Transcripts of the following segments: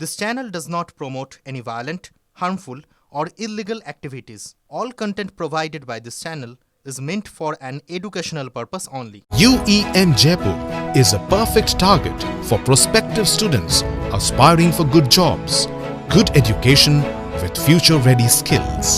This channel does not promote any violent, harmful, or illegal activities. All content provided by this channel is meant for an educational purpose only. UEN Jaipur is a perfect target for prospective students aspiring for good jobs, good education with future-ready skills.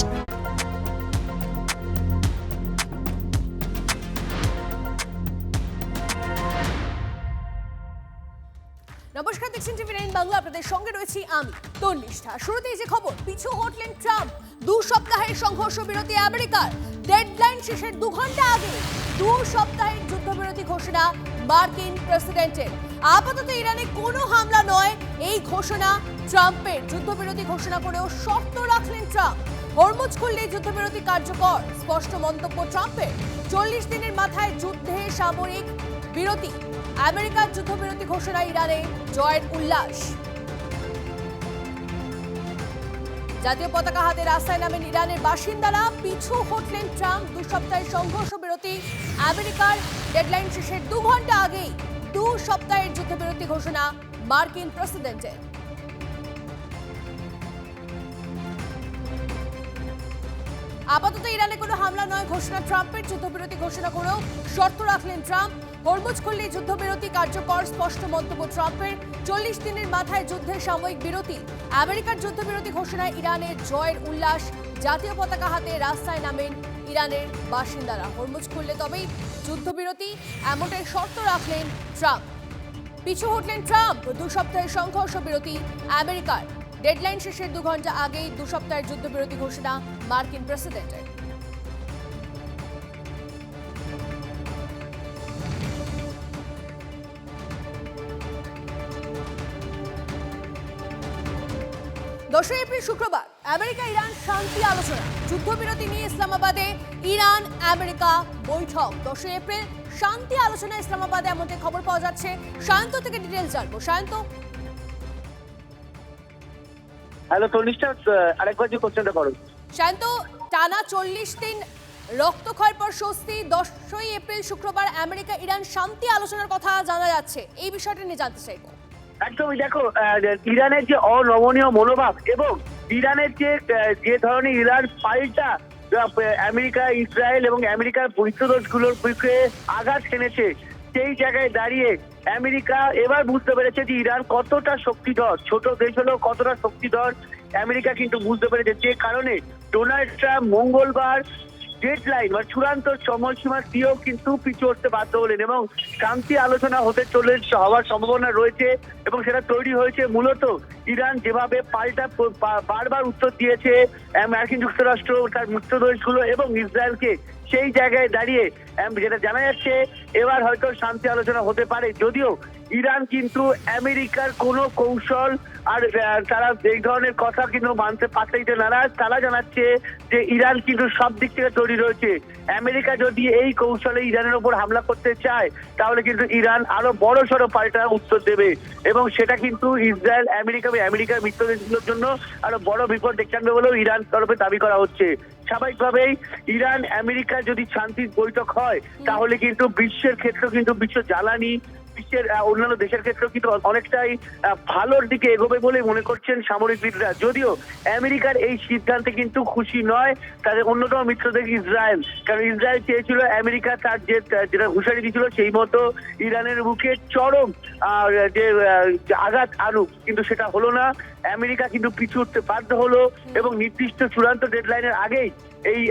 নমস্কার, দেখছেন টিভি9 বাংলা। আপনাদের সঙ্গে রয়েছি আমি তন্নিষ্ঠা। শুরুতেই যে খবর, পিছু হটলেন ট্রাম্প। 2 সপ্তাহের সংঘর্ষ বিরতি আমেরিকার। ডেডলাইন শেষের 2 ঘন্টা আগে 2 সপ্তাহের যুদ্ধবিরতি ঘোষণা মার্কিন প্রেসিডেন্টের। আপাতত ইরানে কোনো হামলা নয়, এই ঘোষণা ট্রাম্পের। যুদ্ধবিরতি ঘোষণা করেও শর্ত রাখলেন ট্রাম্প। হরমুজ খুললেই যুদ্ধবিরতি কার্যকর, স্পষ্ট মন্তব্য ট্রাম্পের। 40 দিনের মাথায় যুদ্ধে সামরিক বিরতি। আমেরিকার যুদ্ধবিরতি ঘোষণা ইরানে জয়ের উল্লাস। জাতীয় পতাকা হাতে রাস্তায় নামেন ইরানের বাসিন্দারা। পিছু হটলেন ট্রাম্প। 2 সপ্তাহের সংঘর্ষ বিরতি আমেরিকার। ডেডলাইন শেষের 2 ঘন্টা আগেই 2 সপ্তাহের যুদ্ধবিরতি ঘোষণা মার্কিন প্রেসিডেন্টের। আপাতত ইরানে কোনো হামলা নয় ঘোষণা ট্রাম্পের। যুদ্ধবিরতি ঘোষণা করেও শর্ত রাখলেন ট্রাম্প। হরমুজ খুললে যুদ্ধবিরতি কার্যকর, স্পষ্ট মন্তব্য ট্রাম্পের। 40 দিনের মাথায় যুদ্ধের সাময়িক বিরতি। আমেরিকার যুদ্ধবিরতি ঘোষণায় ইরানের জয়ের উল্লাস। জাতীয় পতাকা হাতে রাস্তায় নামেন ইরানের বাসিন্দারা। হরমুজ খুললে তবেই যুদ্ধবিরতি, এমনটাই শর্ত রাখলেন ট্রাম্প। পিছু হটলেন ট্রাম্প। 2 সপ্তাহের সংঘর্ষ বিরতি আমেরিকার। ডেডলাইন শেষের 2 ঘন্টা আগেই 2 সপ্তাহের যুদ্ধবিরতি ঘোষণা মার্কিন প্রেসিডেন্টের। দশই এপ্রিল শুক্রবার আমেরিকা ইরান শান্তি আলোচনা। যুদ্ধবিরতি নিয়ে ইসলামাবাদে ইরান আমেরিকা বৈঠক। 10 এপ্রিল শান্তি আলোচনা ইসলামাবাদে, এমনটাই খবর পাওয়া যাচ্ছে। সায়ন্ত থেকে ডিটেইলস জানবো। সায়ন্ত। হ্যালো তনিষ্ঠা, আরেকবার যে কোশ্চেনটা করো। শান্ত, টানা 40 দিন রক্তক্ষয়ের পর স্বস্তি। 10ই এপ্রিল শুক্রবার আমেরিকা ইরান শান্তি আলোচনার কথা জানা যাচ্ছে। এই বিষয়টা নিয়ে জানতে চাইবো। একদমই, দেখো ইরানের যে অনমনীয় মনোভাব এবং ইরানের যে ধরনের ইরান পাল্টা আমেরিকা, ইসরায়েল এবং আমেরিকার বৈধদোষগুলোর বিরুদ্ধে আঘাত হেনেছে, সেই জায়গায় দাঁড়িয়ে আমেরিকা এবার বুঝতে পেরেছে যে ইরান কতটা শক্তিধর। ছোট দেশ হলেও কতটা শক্তিধর আমেরিকা কিন্তু বুঝতে পেরেছে। যে কারণে ডোনাল্ড ট্রাম্প মঙ্গলবার ডেডলাইন বা চূড়ান্ত সময়সীমা দিয়েও কিন্তু পিছু হতে বাধ্য হলেন এবং শান্তি আলোচনা হওয়ার সম্ভাবনা রয়েছে এবং সেটা তৈরি হয়েছে মূলত ইরান যেভাবে পাল্টা বারবার উত্তর দিয়েছে মার্কিন যুক্তরাষ্ট্র, তার মিত্র দেশগুলো এবং ইসরায়েলকে। সেই জায়গায় দাঁড়িয়ে যেটা জানা যাচ্ছে এবার হয়তো শান্তি আলোচনা হতে পারে, যদিও ইরান কিন্তু আমেরিকার কোনো কৌশল আর তারা এই ধরনের কথা কিন্তু মানতে পারতে নারাজ। তারা জানাচ্ছে যে ইরান কিন্তু সব দিক থেকে তৈরি রয়েছে। আমেরিকা যদি এই কৌশলে ইরানের ওপর হামলা করতে চায় তাহলে কিন্তু ইরান আরো বড় সড়ো পাল্টা উত্তর দেবে এবং সেটা কিন্তু ইসরায়েল, আমেরিকা বা আমেরিকার মিত্র দেশগুলোর জন্য আরো বড় বিপদ ডেকে আনবে বলেও ইরান তরফে দাবি করা হচ্ছে। স্বাভাবিকভাবেই ইরান আমেরিকা যদি শান্তির বৈঠক হয় তাহলে কিন্তু বিশ্বের ক্ষেত্রে কিন্তু বিশ্ব জ্বালানি, বিশ্বের অন্যান্য দেশের ক্ষেত্রে কিন্তু অনেকটাই ভালোর দিকে এগোবে বলে মনে করছেন সামরিকবিদরা। যদিও আমেরিকার এই সিদ্ধান্তে কিন্তু খুশি নয় তাদের অন্যতম মিত্র দেশ ইসরায়েল, কারণ ইসরায়েল চেয়েছিল আমেরিকা তার যেটা হুঁশিয়ারি দিয়েছিল সেই মতো ইরানের বুকে চরম যে আঘাত আনুক, কিন্তু সেটা হলো না। আমেরিকা কিন্তু পিছু উঠতে বাধ্য হলো এবং নির্দিষ্ট চূড়ান্ত ডেডলাইনের আগেই এই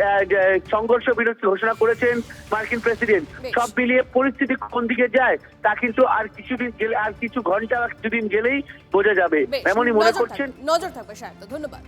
সংঘর্ষ বিরতি ঘোষণা করেছেন মার্কিন প্রেসিডেন্ট। সব মিলিয়ে পরিস্থিতি কোন দিকে যায় তা কিন্তু আর কিছুদিন গেলে, আর কিছু ঘন্টা কিছুদিন গেলেই বোঝা যাবে, এমনই মনে করছেন। নজর থাকবে। সায়ন্ত, ধন্যবাদ।